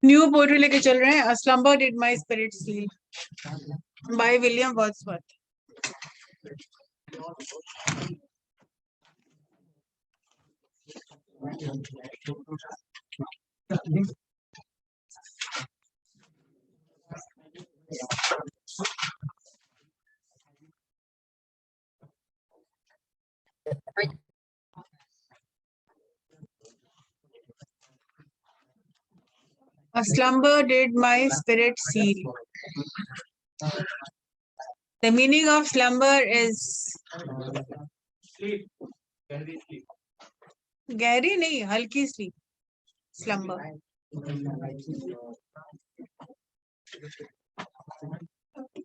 New poetry लेके चल रहे हैं। A slumber did my spirit sleep by William Wordsworth. A slumber did my spirit seal. The meaning of slumber is गहरी नहीं, हल्की sleep, slumber.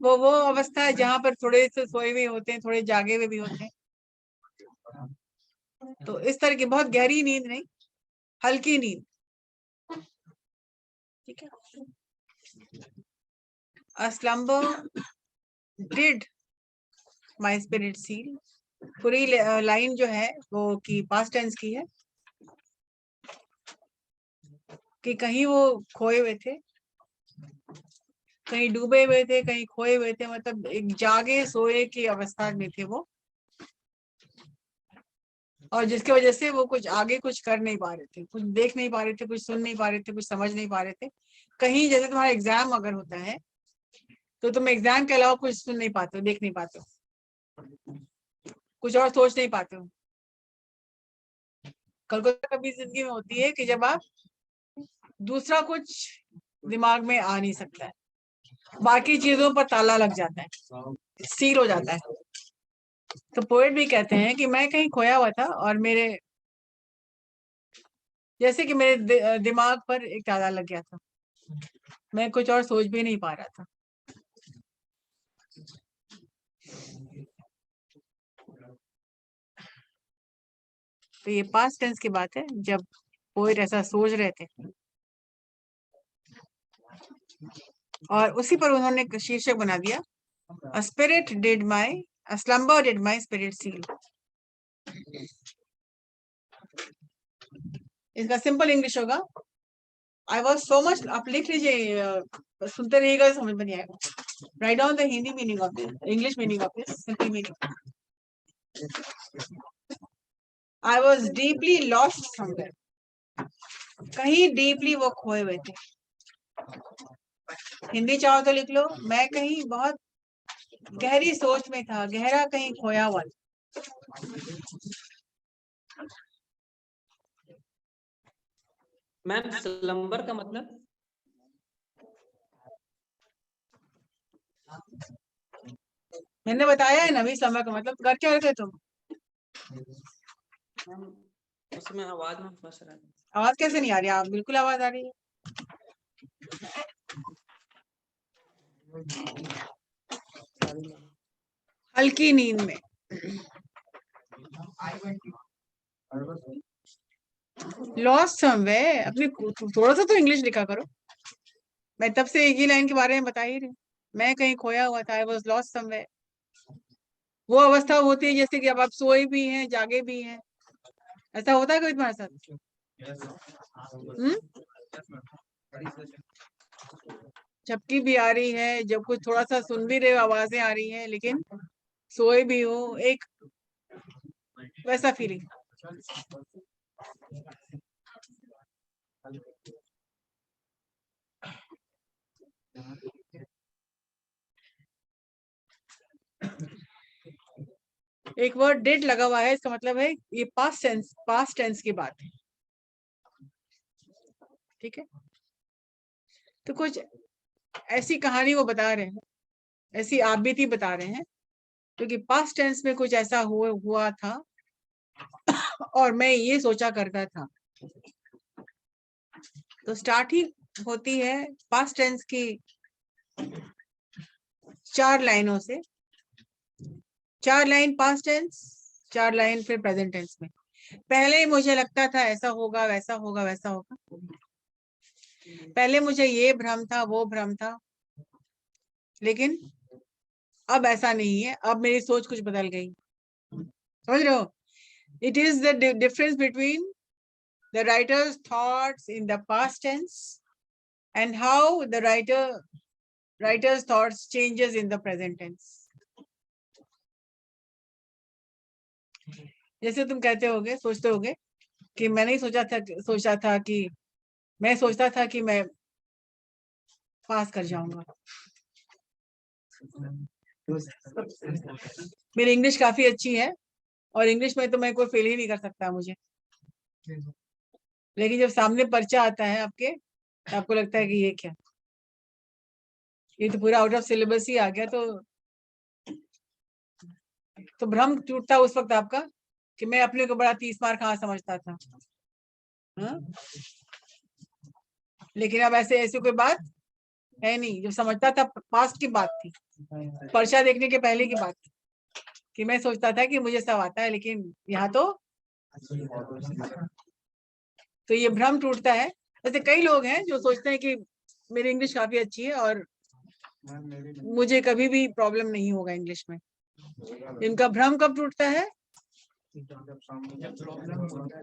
वो अवस्था है जहां पर थोड़े से सोए हुए होते हैं, थोड़े जागे हुए भी होते हैं। तो इस तरह की बहुत गहरी नींद नहीं, हल्की नींद, ठीक है। A slumber did my spirit seal। पूरी लाइन जो है वो की पास्ट टेंस की है कि कहीं वो खोए हुए थे, कहीं डूबे हुए थे, कहीं खोए हुए थे, मतलब एक जागे सोए की अवस्था में थे वो, और जिसकी वजह से वो कुछ आगे कुछ कर नहीं पा रहे थे, कुछ देख नहीं पा रहे थे, कुछ सुन नहीं पा रहे थे, कुछ समझ नहीं पा रहे थे। कहीं जैसे तुम्हारा एग्जाम अगर होता है तो तुम एग्जाम के अलावा कुछ सुन नहीं पाते हो, देख नहीं पाते हो, कुछ और सोच नहीं पाते हो। कल्पना कभी जिंदगी में होती है कि जब आप दूसरा कुछ दिमाग में आ नहीं सकता है, बाकी चीजों पर ताला लग जाता है, सील हो जाता है। तो पोएट भी कहते हैं कि मैं कहीं खोया हुआ था और मेरे जैसे कि मेरे दिमाग पर एक ताला लग गया था, मैं कुछ और सोच भी नहीं पा रहा था। तो ये पास्ट टेंस की बात है, जब पोएट ऐसा सोच रहे थे, और उसी पर उन्होंने शीर्षक बना दिया A slumber did my spirit seal। इसका सिंपल इंग्लिश होगा I was so much। आप लिख लीजिए, सुनते रहिएगा, समझ में नहीं आएगा। Write down the Hindi meaning of this, English meaning of this, simple meaning। I was deeply lost somewhere। कहीं डीपली वो खोए हुए थे। हिंदी चाहो तो लिख लो, मैं कहीं बहुत गहरी सोच में था, गहरा कहीं खोया हुआ। मैम स्लम्बर का मतलब? मैंने बताया है ना अभी, स्लम्बर का मतलब कर क्या रहे तुम? उसमें आवाज में फंस रहा है। आवाज कैसे नहीं आ रही? आप बिल्कुल आवाज आ रही है। हल्की नींद में। लॉस्ट समवेयर, अपनी थोड़ा सा तो इंग्लिश लिखा करो। मैं तब से एक ही लाइन के बारे में बता ही रही हूँ, मैं कहीं खोया हुआ था, आई वाज लॉस्ट समवेयर। वो अवस्था होती है जैसे कि अब आप सोए भी हैं, जागे भी हैं। ऐसा होता है कभी तुम्हारे साथ? झपकी भी आ रही है, जब कुछ थोड़ा सा सुन भी रहे हो, आवाजें आ रही हैं, लेकिन सोए भी हो, एक वैसा फीलिंग। एक वर्ड डिड लगा हुआ है, इसका मतलब है ये पास्ट टेंस की बात है, ठीक है। तो कुछ ऐसी कहानी वो बता रहे हैं, ऐसी आप बीती बता रहे हैं, क्योंकि पास्ट टेंस में कुछ ऐसा हुआ था और मैं ये सोचा करता था। तो स्टार्टिंग होती है पास्ट टेंस की 4 लाइनों से, 4 लाइन पास्ट टेंस, 4 लाइन फिर प्रेजेंट टेंस में। पहले ही मुझे लगता था ऐसा होगा, वैसा होगा, वैसा होगा। पहले मुझे ये भ्रम था, वो भ्रम था, लेकिन अब ऐसा नहीं है, अब मेरी सोच कुछ बदल गई, समझ रहे हो? It is the difference between the writer's thoughts in the past tense and how the writer's thoughts changes in the present tense. जैसे तुम कहते होगे, सोचते होगे कि मैं नहीं सोचा था कि मैं सोचता था कि मैं पास कर जाऊंगा। मेरी इंग्लिश काफी अच्छी है और इंग्लिश में तो मैं कोई फेल ही नहीं कर सकता मुझे, लेकिन जब सामने पर्चा आता है आपके तो आपको लगता है कि ये क्या, ये तो पूरा आउट ऑफ सिलेबस ही आ गया। तो भ्रम टूटता उस वक्त आपका कि मैं अपने को बड़ा 30 मार कहाँ समझता था। हाँ? लेकिन अब ऐसे कोई बात है नहीं, जो समझता था पास्ट की बात थी, पर्चा देखने के पहले की बात थी कि मैं सोचता था कि मुझे सब आता है, लेकिन यहाँ तो ये भ्रम टूटता है। जैसे कई लोग हैं जो सोचते हैं कि मेरी इंग्लिश काफी अच्छी है और मुझे कभी भी प्रॉब्लम नहीं होगा इंग्लिश में। इनका भ्रम कब टूटता है?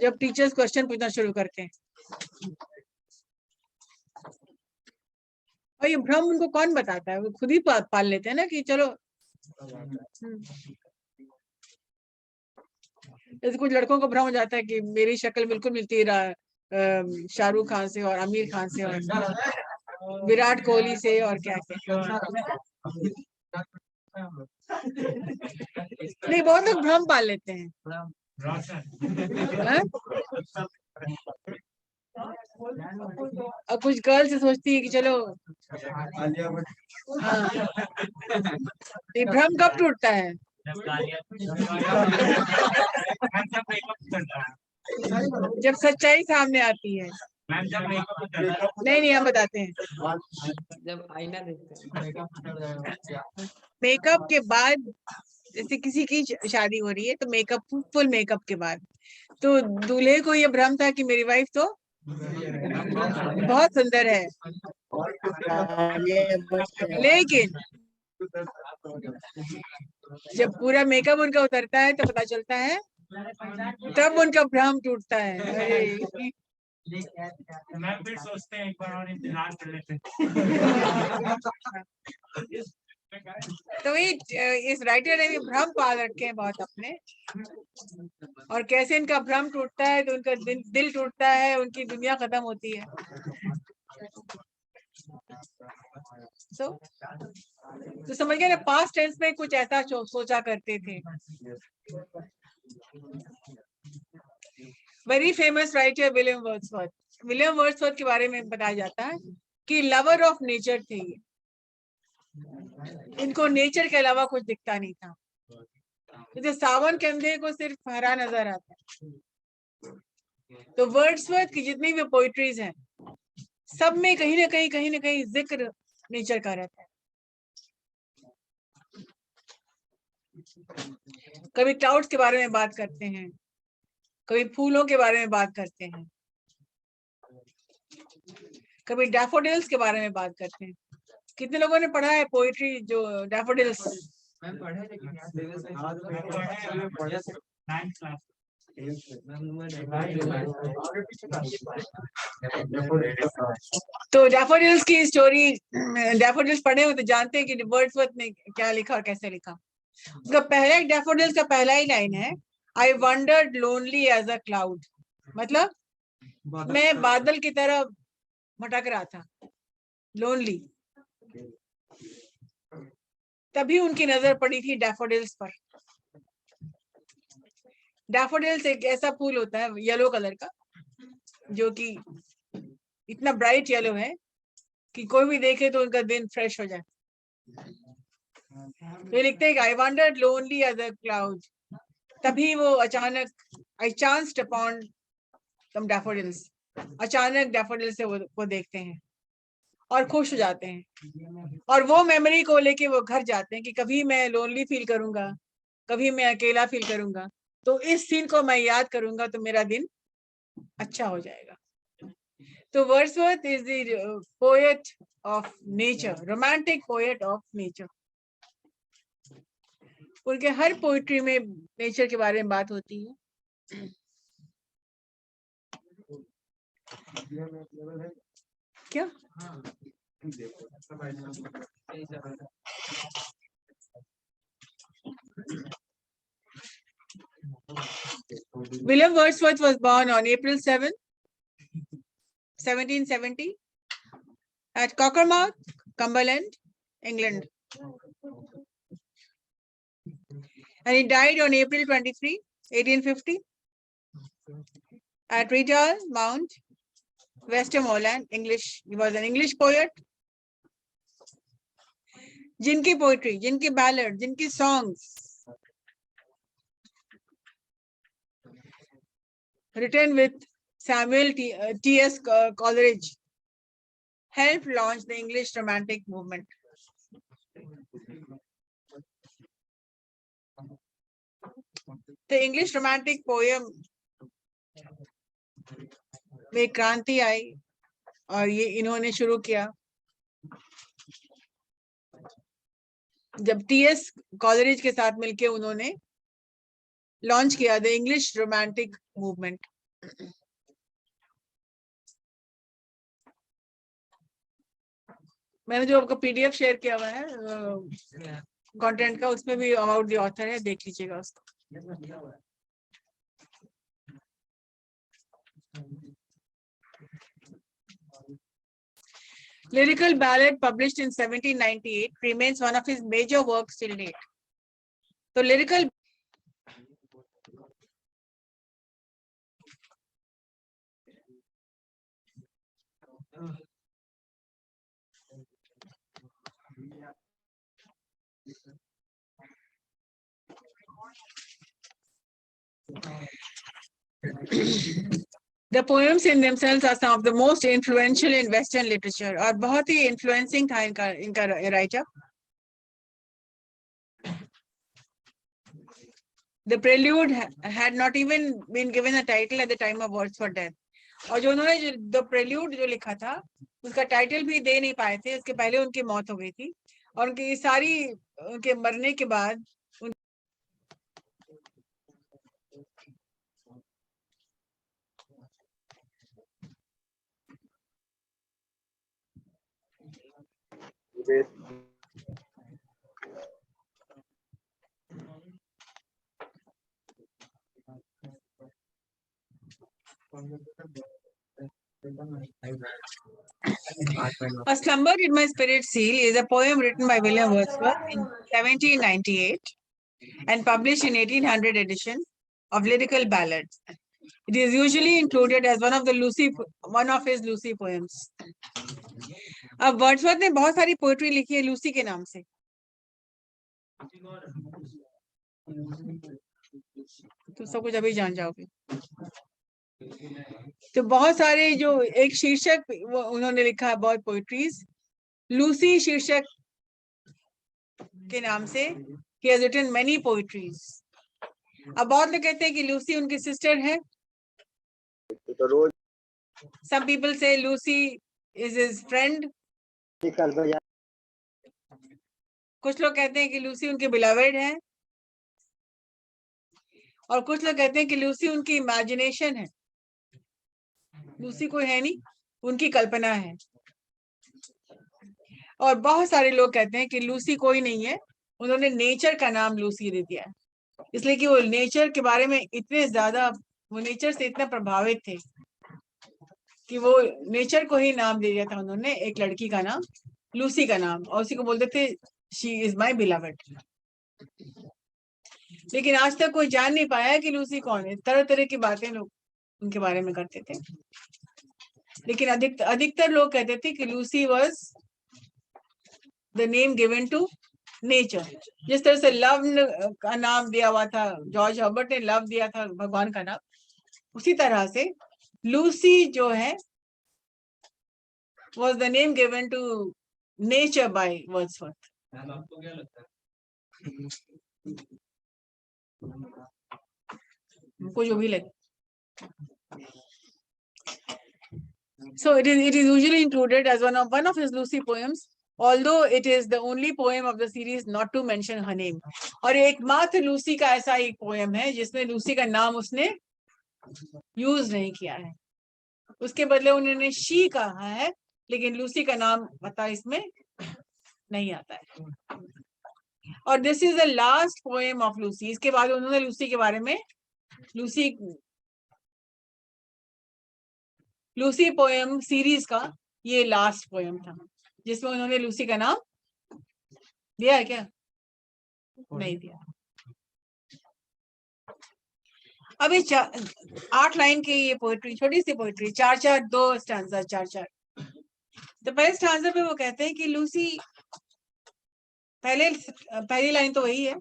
जब टीचर्स क्वेश्चन पूछना शुरू करते हैं। और ये भ्रम उनको कौन बताता है? वो खुद ही पाल लेते हैं ना कि चलो। जैसे कुछ लड़कों को भ्रम हो जाता है कि मेरी शक्ल बिल्कुल मिलती है शाहरुख खान से और आमिर खान से और विराट कोहली से और क्या क्या। नहीं, बहुत लोग भ्रम पाल लेते हैं। और कुछ गर्ल्स सोचती है कि चलो। हाँ, ये भ्रम कब टूटता है? जब सच्चाई सामने आती है। नहीं, हम बताते हैं। जब आईना देखते हैं। मेकअप के बाद, जैसे किसी की शादी हो रही है तो मेकअप, फुल मेकअप के बाद तो दूल्हे को ये भ्रम था कि मेरी वाइफ तो बहुत सुंदर है, लेकिन जब पूरा मेकअप उनका उतरता है तो पता चलता है, तब उनका भ्रम टूटता है। अरे मैं फिर सोचते हैं एक बार और इंतजार कर लेते तो इस राइटर ने भी भ्रम पाल रखे हैं बहुत अपने, और कैसे इनका भ्रम टूटता है तो उनका दिल टूटता है, उनकी दुनिया खत्म होती है। तो समझ गए ना, पास्ट टेंस में कुछ ऐसा सोचा करते थे। Very famous writer William Wordsworth के बारे में बताया जाता है कि लवर ऑफ नेचर थे। इनको नेचर के अलावा कुछ दिखता नहीं था। जैसे सावन के अंधे को सिर्फ हरा नजर आता है, तो वर्ड्सवर्थ की जितनी भी पोइट्रीज हैं सब में कहीं ना कहीं जिक्र नेचर का रहता है। कभी क्लाउड्स के बारे में बात करते हैं, कभी फूलों के बारे में बात करते हैं, कभी डैफोडिल्स के बारे में बात करते हैं। कितने लोगों ने पढ़ा है पोइट्री जो डैफोडिल्स? तो डैफोडिल्स की स्टोरी, डैफोडिल्स पढ़े हो तो जानते हैं कि वर्ड्सवर्थ ने क्या लिखा और कैसे लिखा। उसका पहला डैफोडिल्स का पहला ही लाइन है, I wandered lonely as a cloud. मतलब मैं बादल की तरह भटक रहा था, लोनली। तभी उनकी नजर पड़ी थी डैफोडिल्स पर। डैफोडिल्स एक ऐसा फूल होता है येलो कलर का, जो कि इतना ब्राइट येलो है कि कोई भी देखे तो उनका दिन फ्रेश हो जाए। तो लिखते हैं I wandered lonely as a cloud. तभी वो अचानक, I chanced upon some daffodils, अचानक डैफोडिल्स से वो देखते हैं और खुश हो जाते हैं, और वो मेमोरी को लेके वो घर जाते हैं कि कभी मैं लोनली फील करूंगा, कभी मैं अकेला फील करूंगा, तो इस सीन को मैं याद करूंगा तो मेरा दिन अच्छा हो जाएगा। तो Wordsworth is the poet of nature, romantic poet of nature. उनके हर पोइट्री में नेचर के बारे में बात होती है. क्या? William Wordsworth was born on April 7, 1770 at Cockermouth, Cumberland, England. And he died on April 23, 1850 at Rital Mount, Westmoreland, English. He was an English poet. जिनकी पोइट्री, जिनकी बैलड, जिनकी songs written with Samuel T.S. Coleridge helped launch the English Romantic movement. The English Romantic poem में क्रांति आई और ये इन्होंने शुरू किया जब टीएस कॉलरिज के साथ मिलके उन्होंने लॉन्च किया द इंग्लिश रोमांटिक मूवमेंट. मैंने जो आपका पीडीएफ शेयर किया हुआ है कंटेंट का, उसमें भी अबाउट द ऑथर है, देख लीजिएगा उसको. Lyrical ballad published in 1798 remains one of his major works till date. So lyrical The poems in themselves are some of the most influential in Western literature. और बहुत ही influencing था इनका writer. The prelude had not even been given a title at the time of Wordsworth's death. और जो उन्होंने The prelude जो लिखा था, उसका टाइटल भी दे नहीं पाए थे. उसके पहले उनकी मौत हो गई थी और उनकी सारी उनके मरने के बाद A Slumber in My Spirit Seal is a poem written by William Wordsworth in 1798 and published in 1800 edition of lyrical ballads. It is usually included as one of his Lucy poems. अब Wordsworth ने बहुत सारी poetry लिखी है Lucy के नाम से. तो सब कुछ अभी जान जाओगे. तो बहुत सारे जो एक शीर्षक उन्होंने लिखा है बहुत पोएट्रीज लूसी शीर्षक के नाम से. He has written many poetries. अब बहुत लोग कहते हैं कि लूसी उनकी सिस्टर है. Some people say Lucy is his friend. कुछ लोग कहते हैं कि लूसी उनके बिलवेड है और कुछ लोग कहते हैं कि लूसी उनकी इमेजिनेशन है. लूसी कोई है नहीं, उनकी कल्पना है. और बहुत सारे लोग कहते हैं कि लूसी कोई नहीं है, उन्होंने नेचर का नाम लूसी दे दिया है इसलिए कि वो नेचर के बारे में इतने ज्यादा, वो नेचर से इतना प्रभावित थे कि वो नेचर को ही नाम दे दिया था उन्होंने, एक लड़की का नाम लूसी का नाम, और उसी को बोलते थे शी इज माई बिलवेड. लेकिन आज तक कोई जान नहीं पाया कि लूसी कौन है. तरह तरह की बातें लोग उनके बारे में करते थे, लेकिन अधिकतर लोग कहते थे कि Lucy was the name given to nature. जिस तरह से लव का नाम दिया हुआ था, जॉर्ज हर्बर्ट ने लव दिया था भगवान का नाम, उसी तरह से लूसी जो है was the name given to nature by Wordsworth. आपको क्या लगता है? हमको जो भी लगे. So it is usually included as one of his Lucy poems, although it is the only poem of the series not to mention her name. और एकमात्र लूसी का ऐसा एक पोएम है जिसमें लूसी का नाम उसने यूज नहीं किया है, उसके बदले उन्होंने शी कहा है, लेकिन लूसी का नाम पता इसमें नहीं आता है। और this is the last poem of Lucy. इसके बाद उन्होंने लूसी के बारे में लूसी पोएम सीरीज का ये लास्ट पोएम था जिसमें उन्होंने लूसी का नाम दिया है क्या? नहीं दिया। अब ये 8 लाइन की ये पोएट्री, छोटी सी पोएट्री, 4-4 2 स्टैंजा 4-4। तो पहले स्टैंजा पे वो कहते हैं कि लूसी, पहली लाइन तो वही है,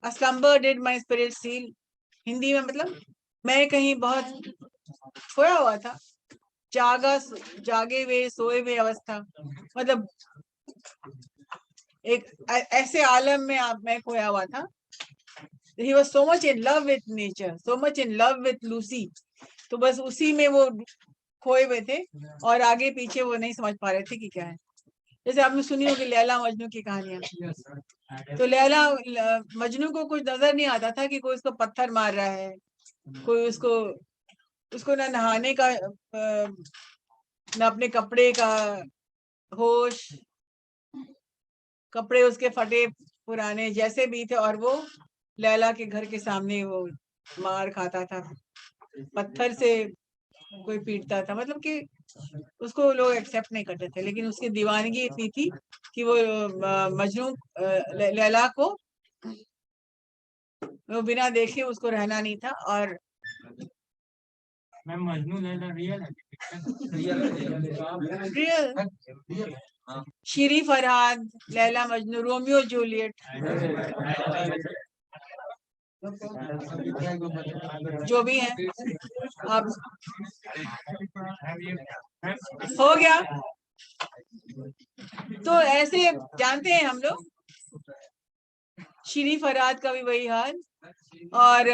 A slumber did my spirit seal, Hindi में मतलब मैं कहीं बहुत खोया हुआ था, जागे हुए सोए हुए अवस्था, मतलब एक ऐसे आलम में मैं खोया हुआ था। He was so much in love with nature, so much in love with Lucy, तो बस उसी में वो खोए हुए थे और आगे पीछे वो नहीं समझ पा रहे थे कि क्या है। जैसे आपने सुनी होगी लैला मजनू की कहानियां, तो लैला मजनू को कुछ नजर नहीं आता था कि कोई उसको पत्थर मार रहा है, कोई उसको ना नहाने का ना अपने कपड़े का होश, कपड़े उसके फटे पुराने जैसे भी थे, और वो लैला के घर के सामने वो मार खाता था, पत्थर से कोई पीटता था, मतलब कि उसको लोग एक्सेप्ट नहीं करते थे। लेकिन उसकी दीवानगी इतनी थी कि वो मजनू लैला को वो बिना देखे उसको रहना नहीं था। और मैम मजनू लैला रियल है? रियल शीरी फरहाद, लैला मजनू, रोमियो जूलियट, जो भी है आप हो गया। तो ऐसे जानते हैं हम लोग, शीरी फरहाद का भी वही हाल, और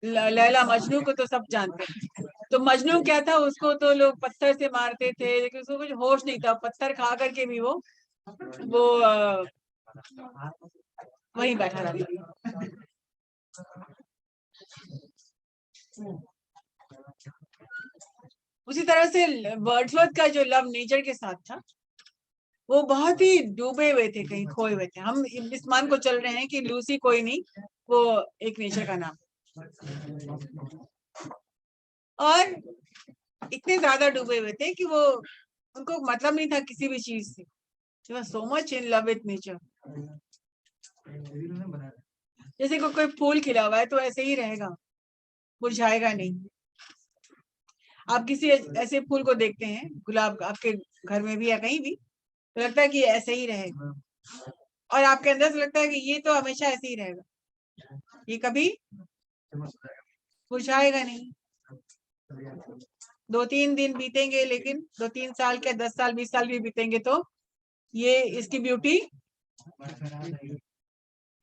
लैला मजनू को तो सब जानते हैं। तो मजनू क्या था, उसको तो लोग पत्थर से मारते थे, लेकिन उसको कुछ होश नहीं था, पत्थर खा करके भी वो वहीं बैठा रहता। उसी तरह से वर्ड्सवर्थ का जो लव नेचर के साथ था, वो बहुत ही डूबे हुए थे, कहीं खोए हुए थे। हम इस मान को चल रहे हैं कि लूसी कोई नहीं, वो एक नेचर का नाम, और इतने ज्यादा डूबे हुए थे कि वो उनको मतलब नहीं था किसी भी चीज से, so much in love with nature. जैसे कोई फूल खिला हुआ है तो ऐसे ही रहेगा, मुरझाएगा नहीं। आप किसी ऐसे फूल को देखते हैं, गुलाब आपके घर में भी या कहीं भी, तो लगता है कि ऐसे ही रहेगा, और आपके अंदर से लगता है कि ये तो हमेशा ऐसे ही रहेगा, ये कभी मुरझाएगा नहीं। 2-3 दिन बीतेंगे, लेकिन 2-3 साल के 10 साल 20 साल भी बीतेंगे तो ये इसकी ब्यूटी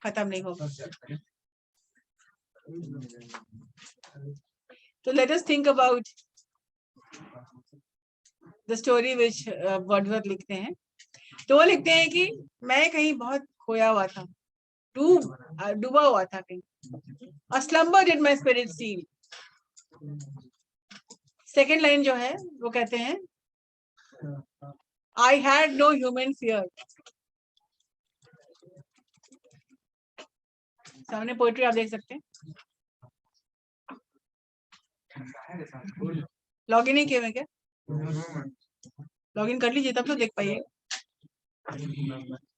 खत्म नहीं होगा। तो let us think about the story which Wordsworth लिखते हैं। तो वो लिखते हैं कि मैं कहीं बहुत खोया हुआ था, डूबा हुआ था कहीं। A slumber did my spirit seal. Second line जो है वो कहते हैं I had no human fear. सामने पोएट्री आप देख सकते हैं। लॉगिन नहीं किए हुए क्या? लॉगिन कर लीजिए तब तो देख पाइए।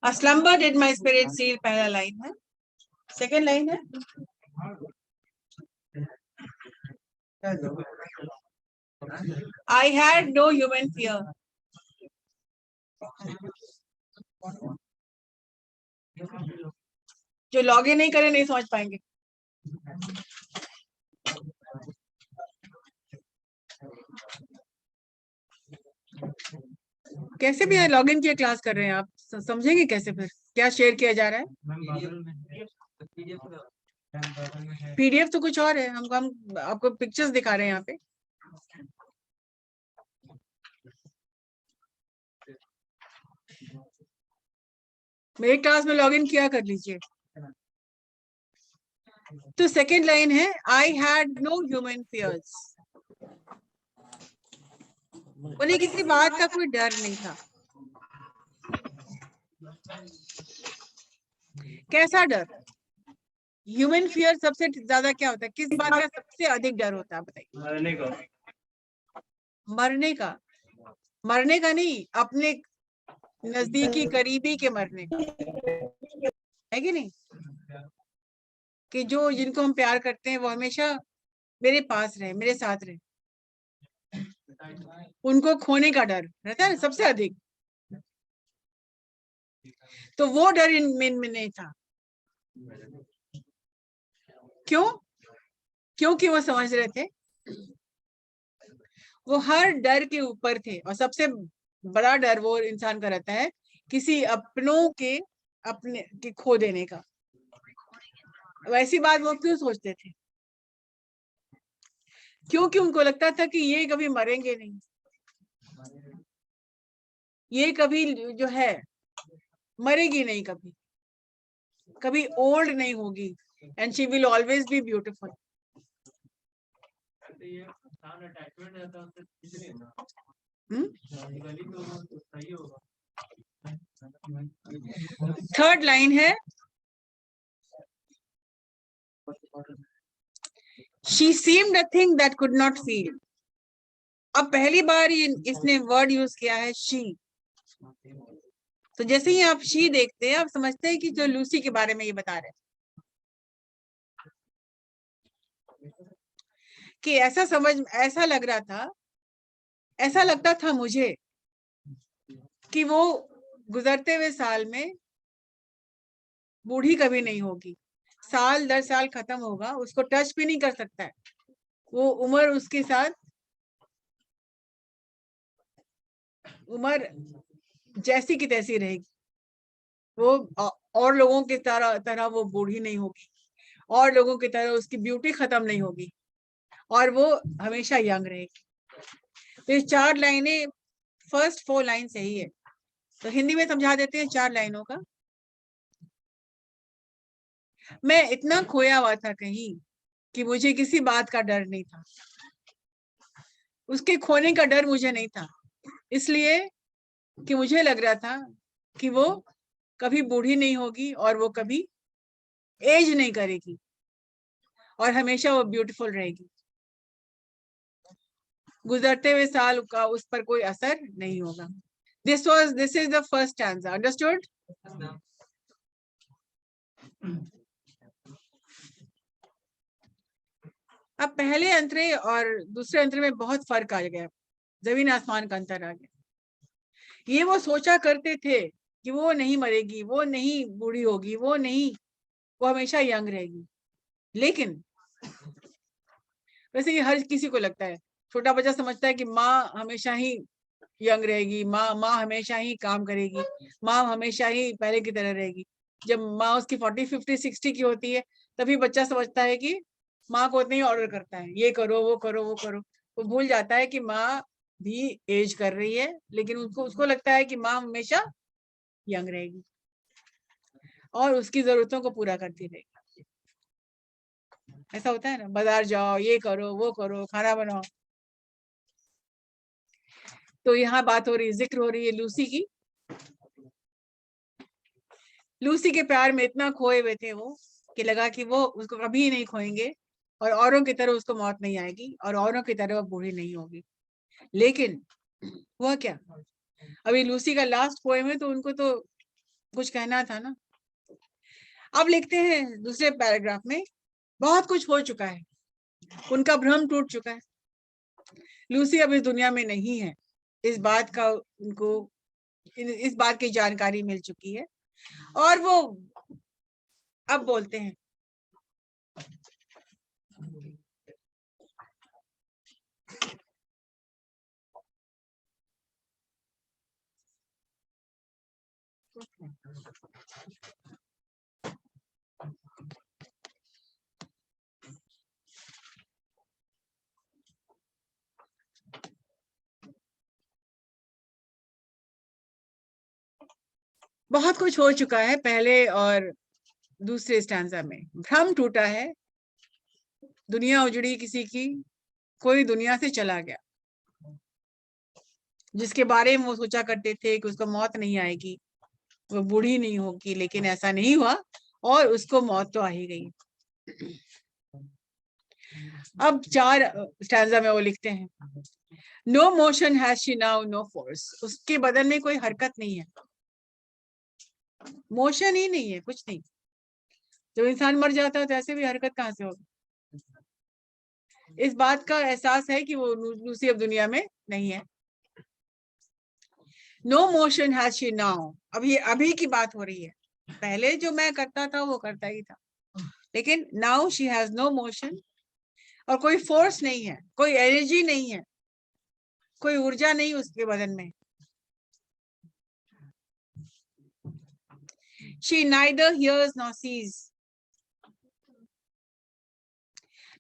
A slumber did my spirit seal, पहला लाइन है। सेकेंड लाइन है I had no human fear. जो लॉगिन नहीं करे नहीं समझ पाएंगे। कैसे भी लॉगिन किए क्लास कर रहे हैं आप, समझेंगे कैसे? फिर क्या शेयर किया जा रहा है? पीडीएफ तो कुछ और है, हम आपको पिक्चर्स दिखा रहे हैं यहाँ पे। मेरे क्लास में लॉगिन किया कर लीजिए। तो सेकेंड लाइन है I had no human fears. उन्हें किसी बात का कोई डर नहीं था। कैसा डर? ह्यूमन फियर सबसे ज्यादा क्या होता है? किस बात का सबसे अधिक डर होता है बताइए? मरने को। मरने का? मरने का नहीं, अपने नजदीकी करीबी के मरने का, है कि नहीं? कि जो जिनको हम प्यार करते हैं वो हमेशा मेरे पास रहे, मेरे साथ रहे, उनको खोने का डर रहता है ना सबसे अधिक। तो वो डर इन में नहीं था। क्यों? क्योंकि वो समझ रहे थे वो हर डर के ऊपर थे। और सबसे बड़ा डर वो इंसान का रहता है किसी अपनों के अपने के खो देने का। वैसी बात वो क्यों सोचते थे? क्योंकि उनको लगता था कि ये कभी मरेंगे नहीं, ये कभी जो है मरेगी नहीं, कभी कभी ओल्ड नहीं होगी, and she will always be beautiful. Third line है she seemed a thing that could not feel. अब पहली बार इसने वर्ड यूज किया है शी। तो जैसे ही आप शी देखते हैं आप समझते हैं कि जो लूसी के बारे में ये बता रहे हैं कि ऐसा लग रहा था, ऐसा लगता था मुझे कि वो गुजरते हुए साल में बूढ़ी कभी नहीं होगी। साल दर साल खत्म होगा, उसको टच भी नहीं कर सकता है, वो उम्र उसके साथ उम्र जैसी की तैसी रहेगी। वो और लोगों की तरह वो बूढ़ी नहीं होगी, और लोगों की तरह उसकी ब्यूटी खत्म नहीं होगी, और वो हमेशा यंग रहेगी। तो ये 4 लाइनें, फर्स्ट 4 लाइन सही है। तो हिंदी में समझा देते हैं 4 लाइनों का। मैं इतना खोया हुआ था कहीं कि मुझे किसी बात का डर नहीं था, उसके खोने का डर मुझे नहीं था, इसलिए कि मुझे लग रहा था कि वो कभी बूढ़ी नहीं होगी और वो कभी एज नहीं करेगी और हमेशा वो ब्यूटीफुल रहेगी। गुजरते हुए साल का उस पर कोई असर नहीं होगा। This is the first stanza. Understood? अब पहले अंतरे और दूसरे अंतरे में बहुत फर्क आ गया, जमीन आसमान का अंतर आ गया। ये वो सोचा करते थे कि वो नहीं मरेगी, वो नहीं बूढ़ी होगी, वो हमेशा यंग रहेगी। लेकिन वैसे ये हर किसी को लगता है। छोटा बच्चा समझता है कि माँ हमेशा ही यंग रहेगी, माँ माँ हमेशा ही काम करेगी, माँ हमेशा ही पहले की तरह रहेगी। जब माँ उसकी 40, 50, 60 की होती है तभी बच्चा समझता है कि माँ को उतना ही ऑर्डर करता है, ये करो वो करो वो करो। वो भूल जाता है कि माँ भी एज कर रही है, लेकिन उसको लगता है कि माँ हमेशा यंग रहेगी और उसकी जरूरतों को पूरा करती रहेगी। ऐसा होता है ना, बाजार जाओ, ये करो वो करो, खाना बनाओ। तो यहाँ बात हो रही, जिक्र हो रही है लूसी की। लूसी के प्यार में इतना खोए हुए थे वो कि लगा कि वो उसको कभी नहीं खोएंगे और औरों की तरह उसको मौत नहीं आएगी और औरों की तरह वो बूढ़ी नहीं होगी। लेकिन हुआ क्या? अभी लूसी का लास्ट पोएम है तो उनको तो कुछ कहना था ना। अब लिखते हैं दूसरे पैराग्राफ में, बहुत कुछ हो चुका है, उनका भ्रम टूट चुका है, लूसी अब इस दुनिया में नहीं है, इस बात का उनको इस बात की जानकारी मिल चुकी है। और वो अब बोलते हैं बहुत कुछ हो चुका है पहले और दूसरे स्टैंजा में। भ्रम टूटा है, दुनिया उजड़ी किसी की, कोई दुनिया से चला गया। जिसके बारे में वो सोचा करते थे कि उसको मौत नहीं आएगी, वो बूढ़ी नहीं होगी, लेकिन ऐसा नहीं हुआ और उसको मौत तो आ ही गई। अब 4 स्टैंजा में वो लिखते हैं, no motion has she now, no force. उसके बदन में कोई हरकत नहीं है, मोशन ही नहीं है, कुछ नहीं। जब इंसान मर जाता है तो ऐसे भी हरकत कहाँ से होगी। इस बात का एहसास है कि वो लूसी अब दुनिया में नहीं है। No motion has she now, अभी की बात हो रही है। पहले जो मैं करता था वो करता ही था, लेकिन now she has no motion. और कोई फोर्स नहीं है, कोई एनर्जी नहीं है, कोई ऊर्जा नहीं उसके बदन में। She neither hears nor sees,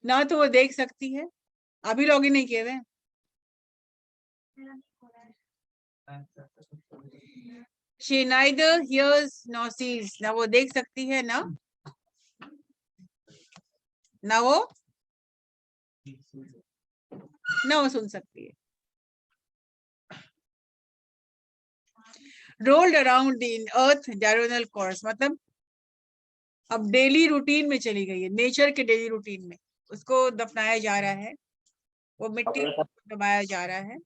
ना तो वो देख सकती है, अभी लॉग इन नहीं किए हुए। She neither hears nor sees, ना वो देख सकती है ना वो सुन सकती है। Rolled around the earth diurnal course, मतलब अब डेली रूटीन में चली गई है, नेचर के डेली रूटीन में। उसको दफनाया जा रहा है, वो मिट्टी दबाया जा रहा है।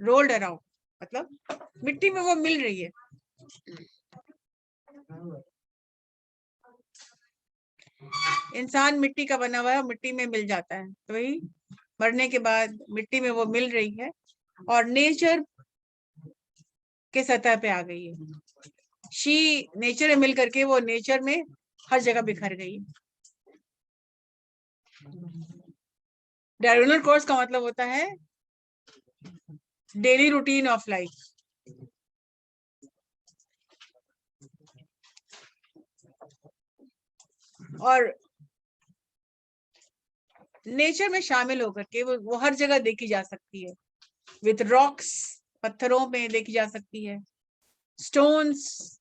रोल्ड अराउंड मतलब मिट्टी में वो मिल रही है। इंसान मिट्टी का बना हुआ है, मिट्टी में मिल जाता है, तो वही मरने के बाद मिट्टी में वो मिल रही है और नेचर के सतह पे आ गई है। शी नेचर में मिल करके वो नेचर में हर जगह बिखर गई। डायरोनल कोर्स का मतलब होता है डेली रूटीन ऑफ लाइफ। और नेचर में शामिल होकर के वो हर जगह देखी जा सकती है। विथ रॉक्स, पत्थरों में देखी जा सकती है, स्टोन्स,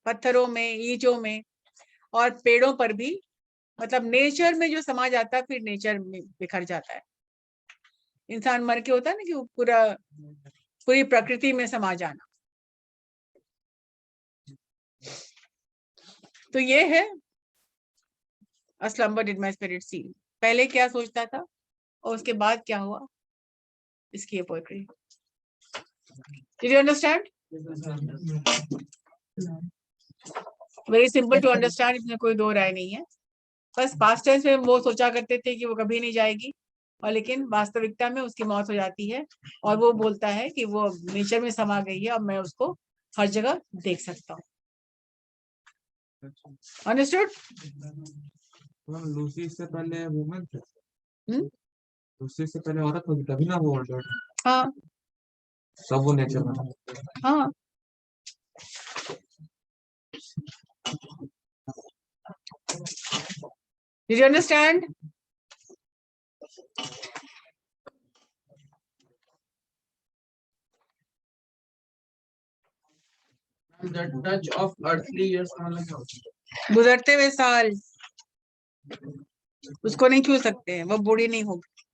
पत्थरों में, ईंटों में, और पेड़ों पर भी। मतलब नेचर में जो समा जाता है फिर नेचर में बिखर जाता है। इंसान मर के होता है ना कि वो पूरी प्रकृति में समा जाना। तो ये है A slumber did my spirit see। पहले क्या सोचता था और उसके बाद क्या हुआ, इसकी ये poetry. Did you understand? Very simple to understand, इसमें कोई दो राय नहीं है। बस पास्ट टेंस में वो सोचा करते थे कि वो कभी नहीं जाएगी, और लेकिन वास्तविकता में उसकी मौत हो जाती है और वो बोलता है कि वो नेचर में समा गई है और मैं उसको हर जगह देख सकता हूँ। अंडरस्टूड? लूसी से पहले वुमन थे। हम्म? लूसी से पहले औरत होगी तभी ना वो ओल्ड। हाँ सब वो नेचर में। हाँ। Did you understand? The touch of earthly years का मतलब क्या होता है? गुजरते हुए साल उसको नहीं छू सकते हैं, वो बूढ़ी नहीं होगी।